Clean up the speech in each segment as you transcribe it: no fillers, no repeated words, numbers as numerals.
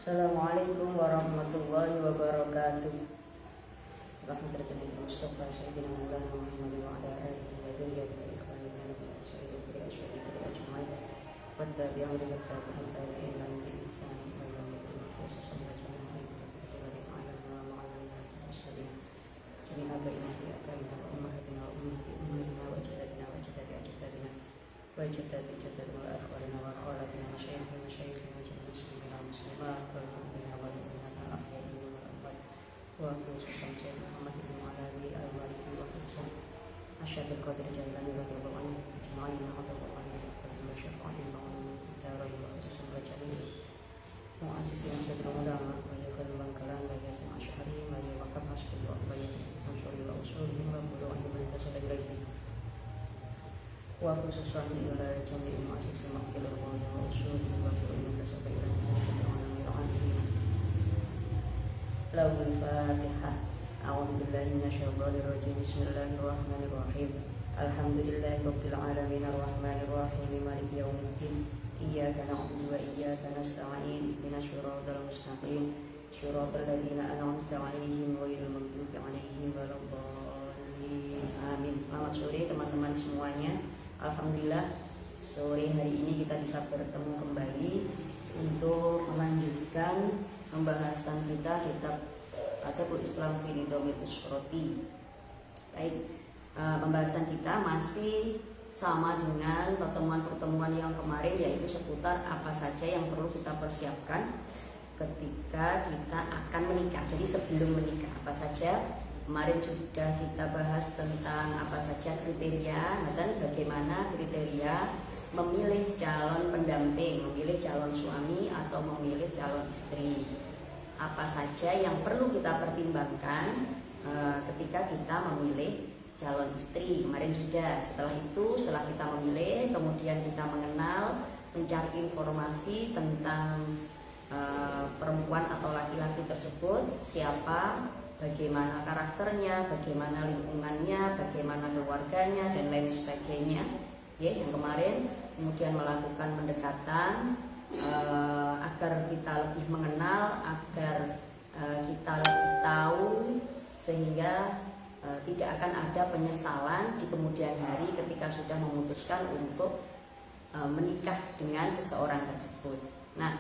Assalamualaikum warahmatullahi wabarakatuh. Rahmatullahi Mustafa Sayyidina Maulana Muhammad wa ala alihi wa dzurriyyatihi ikhwanina wa sayyidina bi asyhadu ajmain wa tabi'in bi tabi'in ila yaumil ihsan wa yaumiddin khususan wa jami'in wa ala ma'alana muslimin jami'a baina fi aqaina wa ummatina wa ummati ummatina wa jaddatina wa jaddati ajdadina wa jaddati jaddadina wa akhwarina wa akhwalatina wa masyayikhina wa masyayikhina jami'al muslimin wal muslimat wal mu'minina wal mu'minat al ahya'i wal amwat wa khususan Syekh Muhammad bin Alawi al-Maliki wa khususan Asyadul Qadir Jailani radhiyallahu anhu ajma'in wa radhiyallahu anhu wa syafa'atin ba'amin darain wa khususan bacain mu'assisi Nahdlatul Ulama wa yakul bangkalan wa yasin asy'ari wa yawakab hasbullah wa yasin syuri wa usuli wa bulu ayman tasala ilaihi wa khususan ila jami'i mu'assisi maqbilul wa usuli wa bulu ayman tasala ilaihi Lahul Fatihah. A'udzu billahi minasyaitonir rajim. Bismillahirrahmanirrahim. Alhamdulillahirabbil alamin arrahmanir rahim maliki yaumiddin. Iyyaka na'budu wa iyyaka nasta'in. Ihdinas siratal mustaqim. Shiratal ladzina an'amta 'alaihim ghairil maghdubi 'alaihim waladdallin. Amin. Selamat sore teman-teman semuanya. Alhamdulillah sore hari ini kita bisa bertemu kembali untuk melanjutkan pembahasan kita kitab Adabul Islam fi Nidhamil Usrati. Baik, pembahasan kita masih sama dengan pertemuan-pertemuan yang kemarin, yaitu seputar apa saja yang perlu kita persiapkan ketika kita akan menikah. Jadi sebelum menikah apa saja. Kemarin sudah kita bahas tentang apa saja kriteria dan bagaimana kriteria memilih calon pendamping, memilih calon suami atau memilih calon istri. Apa saja yang perlu kita pertimbangkan ketika kita memilih calon istri. Kemarin sudah. Setelah itu, setelah kita memilih, kemudian kita mengenal, mencari informasi tentang perempuan atau laki-laki tersebut, siapa, bagaimana karakternya, bagaimana lingkungannya, bagaimana keluarganya, dan lain sebagainya. Ya, yang kemarin kemudian melakukan pendekatan agar kita lebih mengenal, agar kita lebih tahu, sehingga tidak akan ada penyesalan di kemudian hari ketika sudah memutuskan untuk menikah dengan seseorang tersebut. Nah,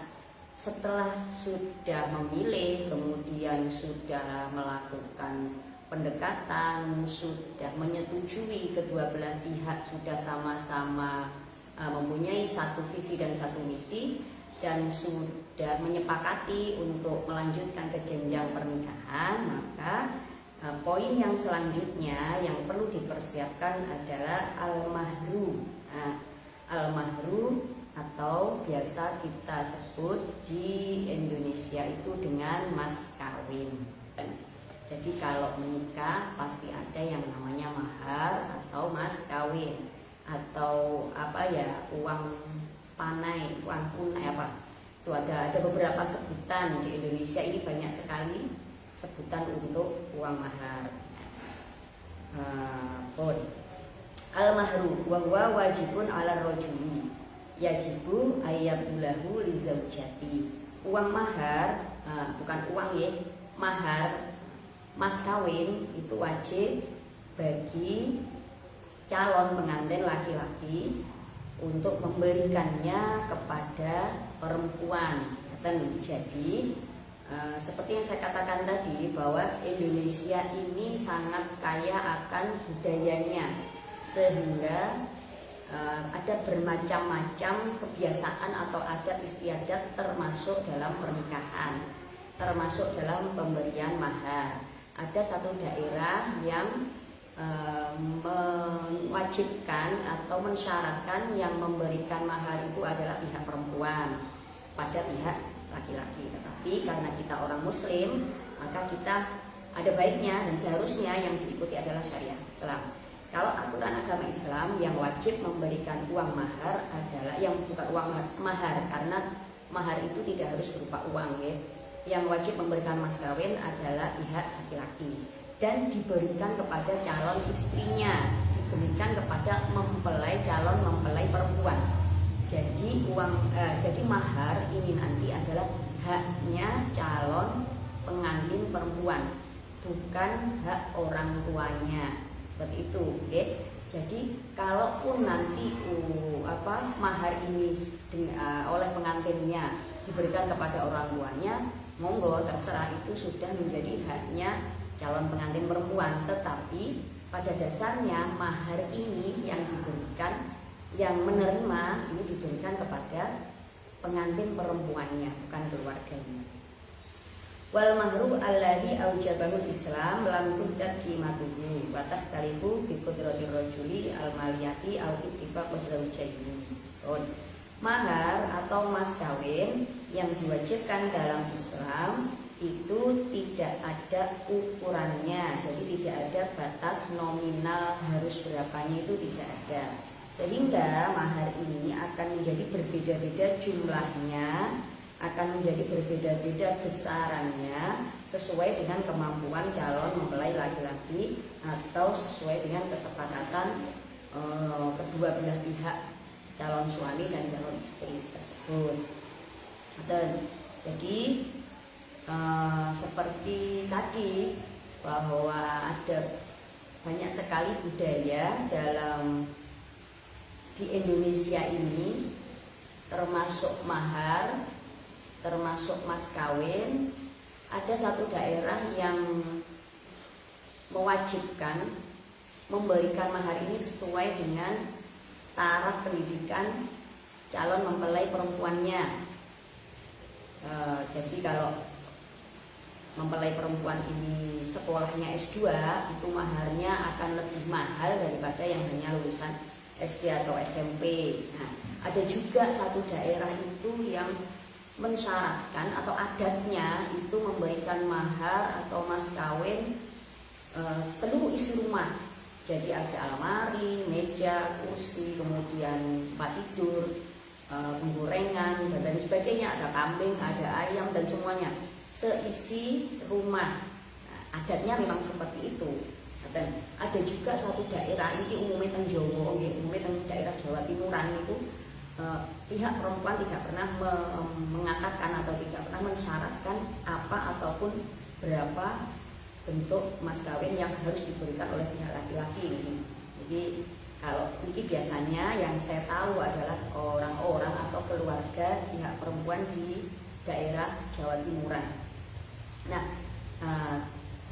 setelah sudah memilih, kemudian sudah melakukan pendekatan, sudah menyetujui, kedua belah pihak sudah sama-sama mempunyai satu visi dan satu misi, dan sudah menyepakati untuk melanjutkan ke jenjang pernikahan, maka poin yang selanjutnya yang perlu dipersiapkan adalah al-mahru. Al-mahru atau biasa kita sebut di Indonesia itu dengan mas kawin. Jadi kalau menikah pasti ada yang namanya mahar atau mas kawin, atau apa ya, uang panai, uang tunai apa. Itu ada beberapa sebutan di Indonesia ini, banyak sekali sebutan untuk uang mahar. Al-mahru wa huwa wajibun 'ala rajuli yajibu ayyabulahu li zaujati. Uang mahar, bukan uang ya, mahar, mas kawin itu wajib bagi calon pengantin laki-laki untuk memberikannya kepada perempuan. Jadi seperti yang saya katakan tadi, bahwa Indonesia ini sangat kaya akan budayanya, sehingga ada bermacam-macam kebiasaan atau adat istiadat termasuk dalam pernikahan, termasuk dalam pemberian mahar. Ada satu daerah yang mewajibkan atau mensyaratkan yang memberikan mahar itu adalah pihak perempuan pada pihak laki-laki. Tetapi karena kita orang muslim, maka kita ada baiknya dan seharusnya yang diikuti adalah syariat Islam. Kalau aturan agama Islam, yang wajib memberikan uang mahar adalah, yang bukan uang mahar, karena mahar itu tidak harus berupa uang ya. Yang wajib memberikan mas kawin adalah pihak laki-laki, dan diberikan kepada calon istrinya, diberikan kepada calon mempelai perempuan. Jadi mahar ini nanti adalah haknya calon pengantin perempuan, bukan hak orang tuanya. Seperti itu, oke? Jadi kalaupun nanti mahar ini oleh pengantinnya diberikan kepada orang tuanya, monggo terserah, itu sudah menjadi haknya calon pengantin perempuan. Tetapi pada dasarnya mahar ini yang diberikan, yang menerima ini diberikan kepada pengantin perempuannya, bukan keluarganya. Wal mahru alladhi aujabahu Islam lam tuddat qimatuhu wa takhtalifu bi qudratir rajuli al maliyati al ittifaq zawjaini. Mahar atau mas kawin yang diwajibkan dalam Islam itu tidak ada ukurannya, jadi tidak ada batas nominal harus berapanya, itu tidak ada. Sehingga mahar ini akan menjadi berbeda-beda jumlahnya, akan menjadi berbeda-beda besarannya sesuai dengan kemampuan calon mempelai laki-laki atau sesuai dengan kesepakatan kedua belah pihak, calon suami dan calon istri tersebut. Dan jadi seperti tadi bahwa ada banyak sekali budaya di Indonesia ini, termasuk mahar, termasuk mas kawin. Ada satu daerah yang mewajibkan memberikan mahar ini sesuai dengan taraf pendidikan calon mempelai perempuannya. Jadi kalau mempelai perempuan ini sekolahnya S2, itu maharnya akan lebih mahal daripada yang hanya lulusan SD atau SMP. Nah, ada juga satu daerah itu yang mensyaratkan atau adatnya itu memberikan mahar atau mas kawin seluruh isi rumah. Jadi ada almari, meja, kursi, kemudian tempat tidur, penggorengan dan lain sebagainya, ada kambing, ada ayam dan semuanya, seisi rumah. Nah, adatnya memang seperti itu. Dan ada juga suatu daerah, ini umumnya teng Jawa, umumnya teng daerah Jawa Timuran itu, pihak perempuan tidak pernah mengatakan atau tidak pernah mensyaratkan apa ataupun berapa bentuk mas kawin yang harus diberikan oleh pihak laki-laki ini. Jadi kalau ini biasanya yang saya tahu adalah orang-orang atau keluarga pihak perempuan di daerah Jawa Timuran. Nah,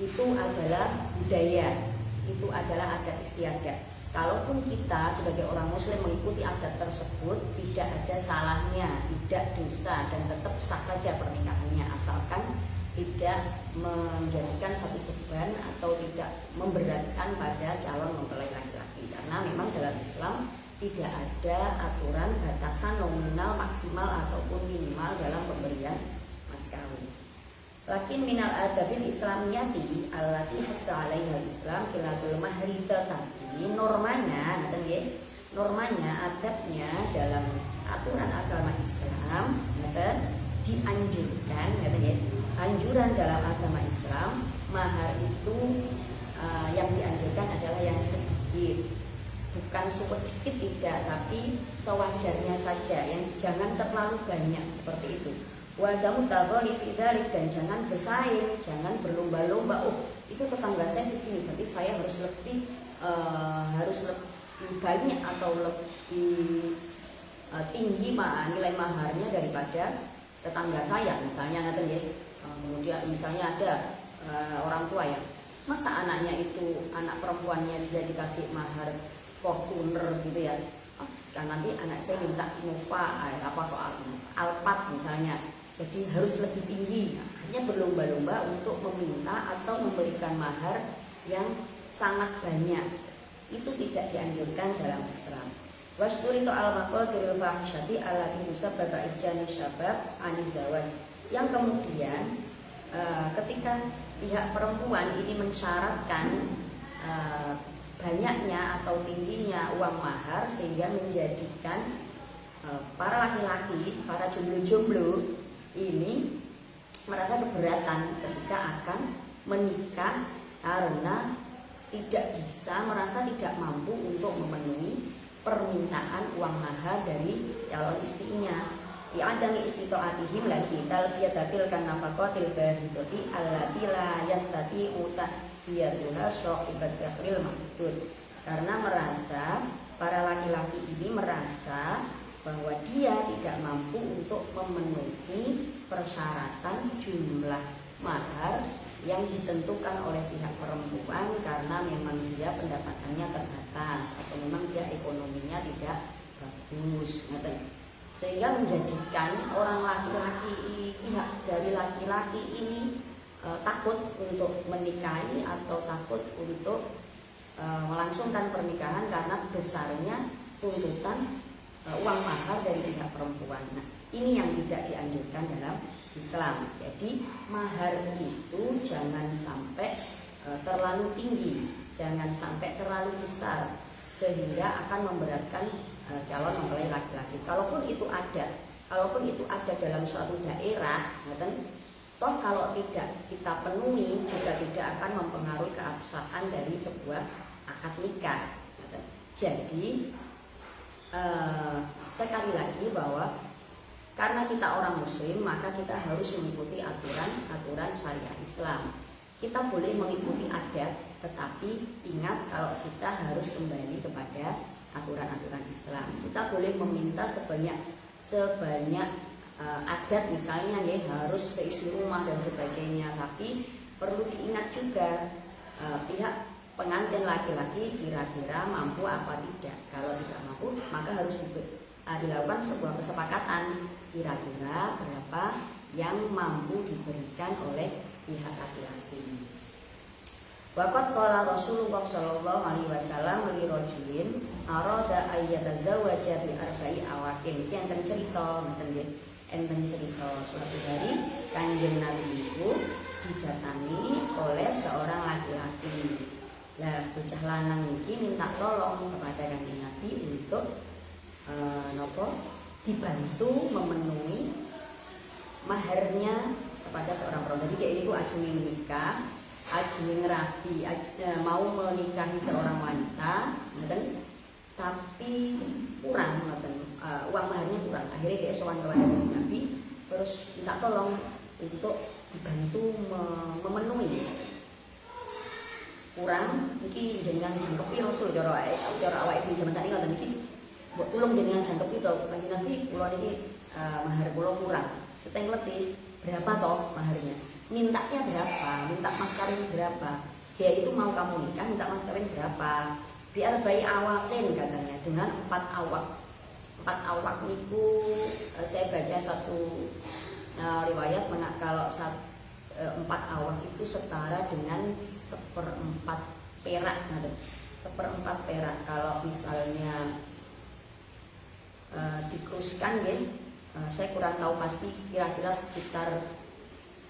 itu adalah budaya, itu adalah adat istiadat. Kalaupun kita sebagai orang muslim mengikuti adat tersebut, tidak ada salahnya, tidak dosa, dan tetap sah saja pernikahannya, asalkan tidak menjadikan satu beban atau tidak memberatkan pada calon mempelai laki-laki. Karena memang dalam Islam tidak ada aturan batasan nominal, maksimal ataupun minimal dalam pemberian mas kawin. Lakin minal adabil islamiyati allati hassa 'alaiha al-Islam qilatul mahri, tetapi normanya, adabnya dalam aturan agama Islam dianjurkan, anjuran dalam agama Islam, mahar itu yang dianjurkan adalah yang sedikit, bukan sedikit tidak, tapi sewajarnya saja, yang jangan terlalu banyak seperti itu. Wadamu tagoli fidzalik, dan jangan bersaing, jangan berlomba-lomba. Oh, itu tetangga saya segini, berarti saya harus lebih banyak atau lebih tinggi nilai maharnya daripada tetangga saya, misalnya kemudian misalnya ada orang tua ya, masa anaknya itu, anak perempuannya dia dikasih mahar Fortuner gitu ya, kan nanti anak saya minta Innova, Alphard misalnya, jadi harus lebih tinggi. Hanya berlomba-lomba untuk meminta atau memberikan mahar yang sangat banyak, itu tidak dianjurkan dalam Islam. Wasturito al-maqadirul fahisyati allati musabbaba irjani syabab anizawaj, yang kemudian ketika pihak perempuan ini mensyaratkan banyaknya atau tingginya uang mahar sehingga menjadikan para laki-laki, para jomblo-jomblo ini merasa keberatan ketika akan menikah karena merasa tidak mampu untuk memenuhi permintaan uang mahar dari calon istrinya. I'adami istito'atihim lagi talbiyatatil kan nafaqatil bahidati allati la yastati'u ta'biyatuha syahibat dakril mahdud. Karena merasa para laki-laki ini merasa bahwa dia tidak mampu untuk memenuhi persyaratan jumlah mahar yang ditentukan oleh pihak perempuan karena memang dia pendapatannya terbatas atau memang dia ekonominya tidak bagus, sehingga menjadikan orang laki-laki, pihak dari laki-laki ini takut untuk menikahi atau takut untuk melangsungkan pernikahan karena besarnya tuntutan uang mahar dari pihak perempuan. Nah, ini yang tidak dianjurkan dalam Islam. Jadi mahar itu jangan sampai terlalu tinggi, jangan sampai terlalu besar sehingga akan memberatkan calon mempelai laki-laki. Kalaupun itu ada dalam suatu daerah, toh kalau tidak kita penuhi juga tidak akan mempengaruhi keabsahan dari sebuah akad nikah. Jadi sekali lagi bahwa karena kita orang muslim maka kita harus mengikuti aturan syariah Islam. Kita boleh mengikuti adat, tetapi ingat kalau kita harus kembali kepada aturan-aturan Islam. Kita boleh meminta sebanyak adat misalnya harus seisi rumah dan sebagainya, tapi perlu diingat juga pihak pengantin laki-laki kira-kira mampu apa tidak. Kalau tidak mampu maka harus dilakukan sebuah kesepakatan kira-kira berapa yang mampu diberikan oleh pihak laki-laki. Waqat qala Rasulullah sallallahu alaihi wasallam li rajulin arada ayyatazawwaja bi arba'i awakin. Iki enten cerita enten cerita suatu hari Kanjeng Nabi itu didatangi oleh seorang laki-laki. Lah bocah lanang iki minta tolong kepada Kanjeng Nabi untuk dibantu memenuhi maharnya kepada seorang perempuan. Jadi ini ajeng nikah, ajeng rabi, mau menikahi seorang wanita, tapi kurang, uang maharnya kurang. Akhirnya dia sowan kepada Nabi, terus minta tolong untuk dibantu memenuhi. Kurang, niki jenengan jangkepi Rasul cara awake dhewe jaman sakniki ngoten niki. Mbok tulung jenengan jangkepi to Kanjeng Nabi, kula niki mahar kula kurang. Seteng lebih berapa toh maharnya? Mintanya berapa? Minta mas kawin berapa? Dia itu mau kamu nikah, minta mas kawin berapa? Biar bayi awakin katanya, dengan 4 awak. 4 awak niku saya baca satu riwayat kalau 4 awak itu setara dengan 1/4 perak, 1/4 perak. Kalau misalnya dikuruskan saya kurang tahu pasti, kira-kira sekitar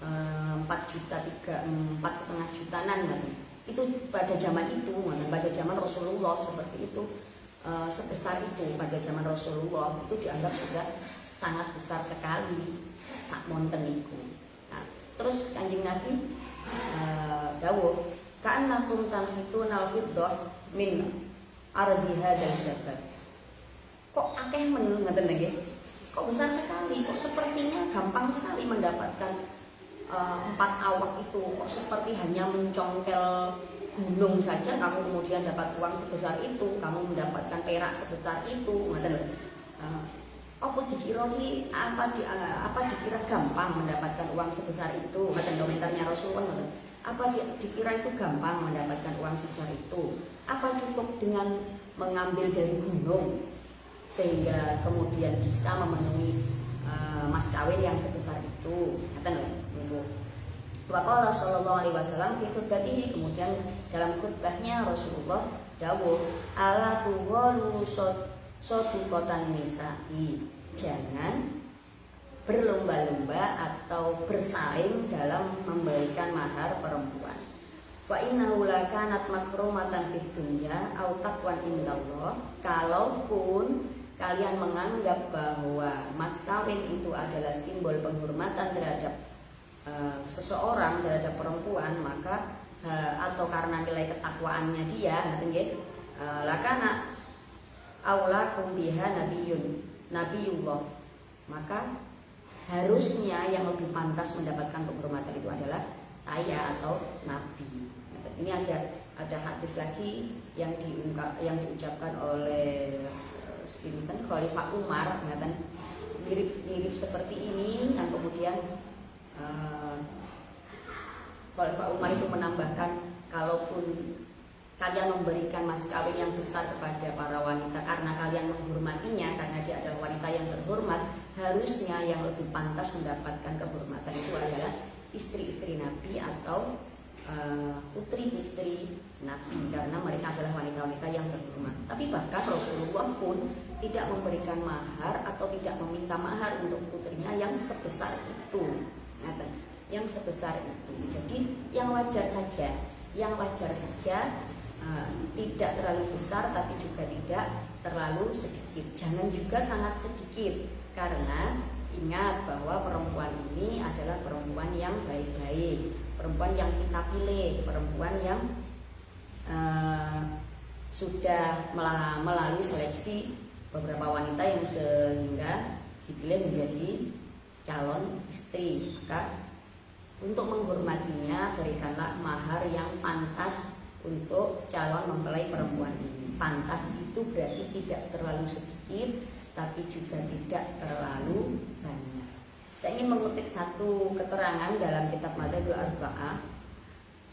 4,5 jutaan itu pada zaman itu, pada zaman Rasulullah seperti itu, sebesar itu pada zaman Rasulullah itu dianggap sudah sangat besar sekali sak monten iku. Nah, terus Kanjeng Nabi dawuh ka'annakum tanhituna al-fiddah min ardiha dan jabal. Kok akeh men ngoten nggih? Kok besar sekali, kok sepertinya gampang sekali mendapatkan 4 awak itu, kok seperti hanya mencongkel gunung saja kamu kemudian dapat uang sebesar itu, kamu mendapatkan perak sebesar itu, apa dikira gampang mendapatkan uang sebesar itu? Komentarnya Rasulullah, apa dikira itu gampang mendapatkan uang sebesar itu? Apa cukup dengan mengambil dari gunung sehingga kemudian bisa memenuhi mas kawin yang sebesar itu? Waqala sallallahu alaihi wasallam fi khutbatihi, kemudian dalam khutbahnya Rasulullah dawuh ala tuwalu sotukotan nisa'i, jangan berlomba-lomba atau bersaing dalam memberikan mahar perempuan. Wa innahu lakanat makrumatan fid dunya aw taqwan indallah, kalaupun kalian menganggap bahwa mas kawin itu adalah simbol penghormatan terhadap seseorang, terhadap perempuan, maka atau karena nilai ketakwaannya dia, lakana aulakum biha nabiyullah, maka harusnya yang lebih pantas mendapatkan penghormatan itu adalah saya atau nabi. Ini ada hadis lagi yang diucapkan oleh sinten Khalifah Umar, mirip seperti ini, yang kemudian Khalifah Umar itu menambahkan, kalaupun kalian memberikan mas kawin yang besar kepada para wanita karena kalian menghormatinya, karena dia adalah wanita yang terhormat, harusnya yang lebih pantas mendapatkan kehormatan itu adalah istri-istri Nabi atau putri-putri Nabi, karena mereka adalah wanita-wanita yang terhormat. Tapi bahkan Rasulullah pun tidak memberikan mahar atau tidak meminta mahar untuk putrinya yang sebesar itu, yang sebesar itu. Jadi yang wajar saja, tidak terlalu besar tapi juga tidak terlalu sedikit. Jangan juga sangat sedikit, karena ingat bahwa perempuan ini adalah perempuan yang baik-baik, perempuan yang kita pilih, perempuan yang sudah melalui seleksi beberapa wanita yang sehingga dipilih menjadi calon istri. Maka untuk menghormatinya berikanlah mahar yang pantas untuk calon mempelai perempuan ini. Pantas itu berarti tidak terlalu sedikit tapi juga tidak terlalu banyak. Saya ingin mengutip satu keterangan dalam kitab Madzhabul Arba'ah.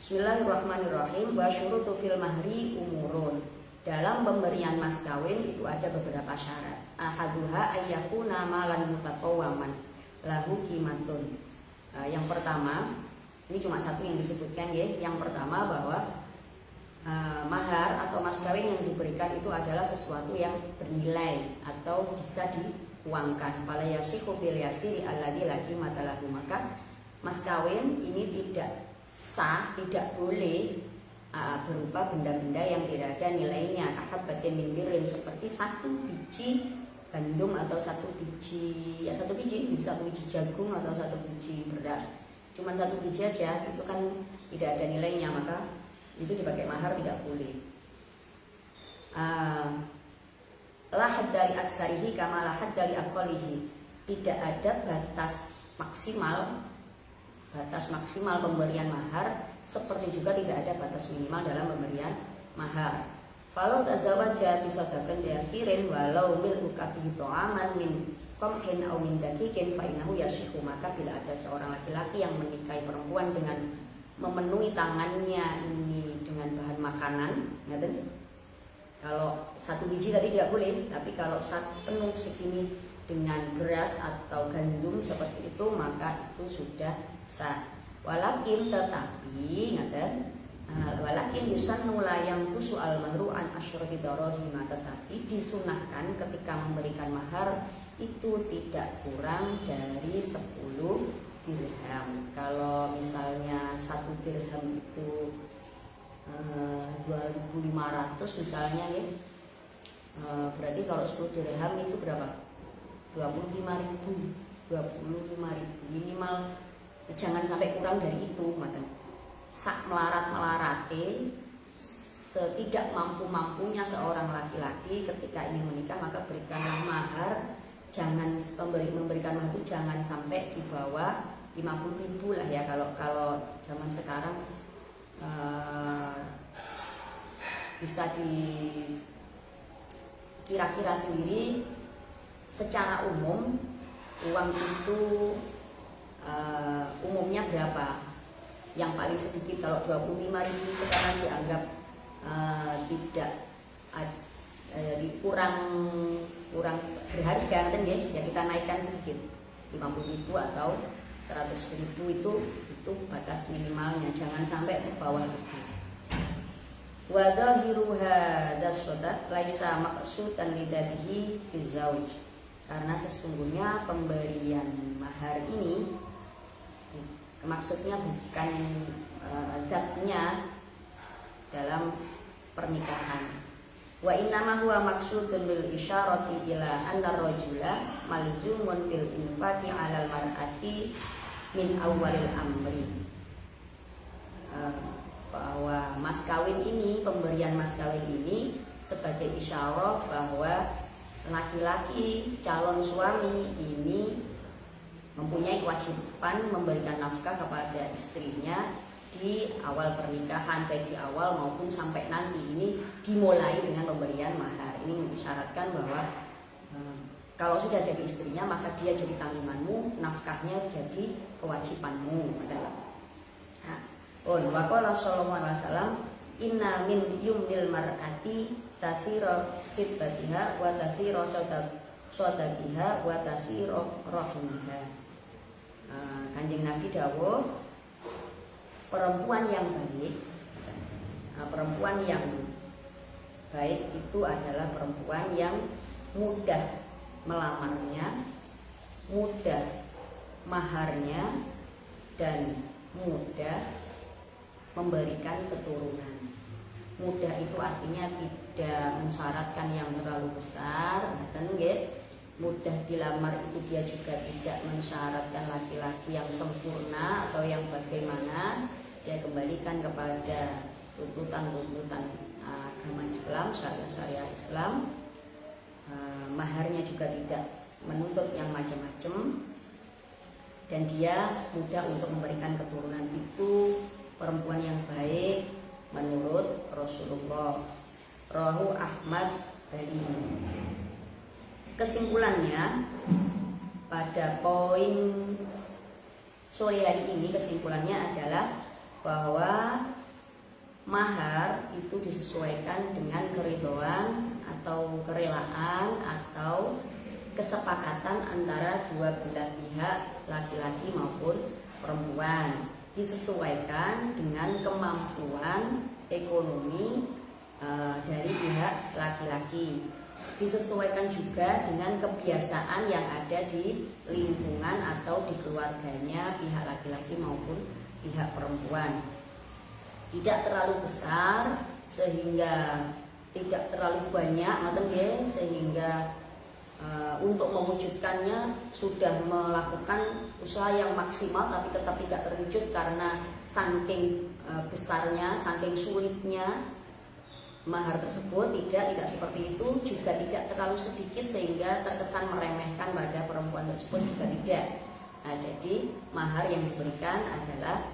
Bismillahirrahmanirrahim. Wa syurutu fil mahri umurun. Dalam pemberian mas kawin itu ada beberapa syarat. Ahaduha ayyakuna malan mutatawwaman lahu qimatun. Yang pertama, ini cuma satu yang disebutkan ya. Yang pertama bahwa mahar atau mas kawin yang diberikan itu adalah sesuatu yang bernilai atau bisa diuangkan. Fala yasihu bil yasiri alladzi la qimata lahu. Maka mas kawin ini tidak sah, tidak boleh berupa benda-benda yang tidak ada nilainya. Kahabbatin min birrin, seperti satu biji gandum atau satu biji jagung atau satu biji beras. Cuma satu biji aja itu kan tidak ada nilainya, maka itu dipakai mahar tidak boleh. Lahad dari aksarihi kama lahad dari aqallihi. Tidak ada batas maksimal pemberian mahar, seperti juga tidak ada batas minimal dalam pemberian mahar. Falau tazawaja bisadaqan yasirin walau mil ukafihi ta'aman min qamhin aw min daqiqin fa innahu yashihu. Maka bila ada seorang laki-laki yang menikahi perempuan dengan memenuhi tangannya ini dengan bahan makanan, kalau satu biji tadi tidak boleh, tapi kalau penuh segini dengan beras atau gandum seperti itu, maka itu sudah sah. Walakin tetapi walakin yusannu la yanqusu al mahru an asyrati darahim. Tetapi disunahkan ketika memberikan mahar itu tidak kurang dari 10 dirham. Kalau misalnya 1 dirham itu 2.500 misalnya ya, berarti kalau 10 dirham itu berapa? 25.000 minimal. Jangan sampai kurang dari itu, sak melarat-melarate, setidak mampu-mampunya seorang laki-laki ketika ingin menikah, maka berikanlah mahar. Jangan memberikan mahar itu jangan sampai di bawah 50.000 lah ya. Kalau zaman sekarang bisa dikira-kira sendiri. Secara umum uang itu umumnya berapa? Yang paling sedikit kalau 25.000 sekarang dianggap tidak kurang berharga, kan ya kita naikkan sedikit 50.000 atau 100.000 itu batas minimalnya, jangan sampai sebawah itu. Wa dhahiruha daswadat laisa maqsudan lidadihi bizauj. Karena sesungguhnya pemberian mahar ini maksudnya bukan zatnya dalam pernikahan. Wa innama huwa maqsudun bil isyarati ila anna rajula malzumun bil infaqi 'alal mar'ati min awwalil amri. Bahwa mas kawin ini, pemberian mas kawin ini sebagai isyarat bahwa laki-laki calon suami ini mempunyai kewajiban memberikan nafkah kepada istrinya di awal pernikahan, baik di awal maupun sampai nanti. Ini dimulai dengan pemberian mahar. Ini mengisyaratkan bahwa kalau sudah jadi istrinya maka dia jadi tanggunganmu, nafkahnya jadi kewajibanmu. Wa qala sallallahu alaihi wasallam, inna min yumnil mar'ati tasira khitbatiha wa tasira sadaqiha wa tasira rahimha. Kanjeng Nabi dawuh, perempuan yang baik itu adalah perempuan yang mudah melamarnya, mudah maharnya, dan mudah memberikan keturunan. Mudah itu artinya tidak mensyaratkan yang terlalu besar, mudah dilamar itu dia juga tidak mensyaratkan laki-laki yang sempurna atau yang bagaimana. Dia kembalikan kepada tuntutan-tuntutan agama Islam, syariah Islam. Maharnya juga tidak menuntut yang macam-macam, dan dia mudah untuk memberikan keturunan. Itu perempuan yang baik menurut Rasulullah. Rawahu Ahmad dari. Kesimpulannya pada poin sore hari ini, kesimpulannya adalah bahwa mahar itu disesuaikan dengan keridhaan atau kerelaan atau kesepakatan antara dua belah pihak, laki-laki maupun perempuan. Disesuaikan dengan kemampuan ekonomi dari pihak laki-laki. Disesuaikan juga dengan kebiasaan yang ada di lingkungan atau di keluarganya pihak laki-laki maupun pihak perempuan. Tidak terlalu besar sehingga tidak terlalu banyak, sehingga untuk mewujudkannya sudah melakukan usaha yang maksimal tapi tetap tidak terwujud karena saking besarnya, saking sulitnya mahar tersebut. Tidak seperti itu, juga tidak terlalu sedikit sehingga terkesan meremehkan pada perempuan tersebut, juga tidak. Jadi mahar yang diberikan adalah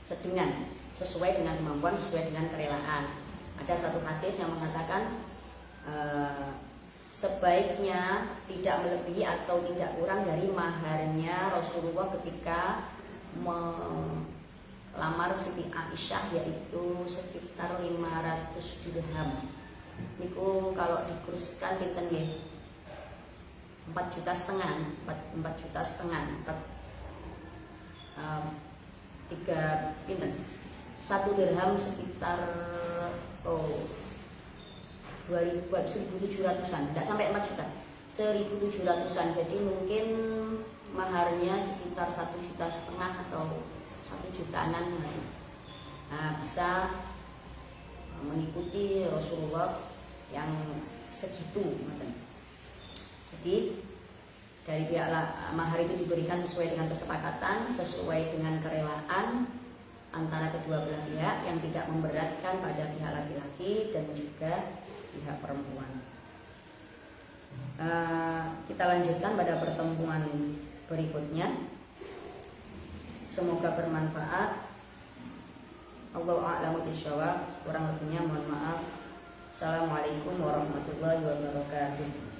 sedengan, sesuai dengan kemampuan, sesuai dengan kerelaan. Ada satu hadis yang mengatakan sebaiknya tidak melebihi atau tidak kurang dari maharnya Rasulullah ketika melamar Siti Aisyah, yaitu sekitar 500 dirham. Niku kalau dikuruskan pinten nggih? 4,5 juta, 1 dirham sekitar 1.700-an, tidak sampai 4 juta, 1.700-an. Jadi mungkin maharnya sekitar 1,5 juta atau 1 jutaan. Bisa mengikuti Rasulullah yang segitu. Jadi dari pihak mahar itu diberikan sesuai dengan kesepakatan, sesuai dengan kerelaan antara kedua belah pihak yang tidak memberatkan pada pihak laki-laki dan juga pihak perempuan. Kita lanjutkan pada pertemuan berikutnya. Semoga bermanfaat. Allahu a'lamu bishawab. Kurang lebihnya mohon maaf. Assalamualaikum warahmatullahi wabarakatuh.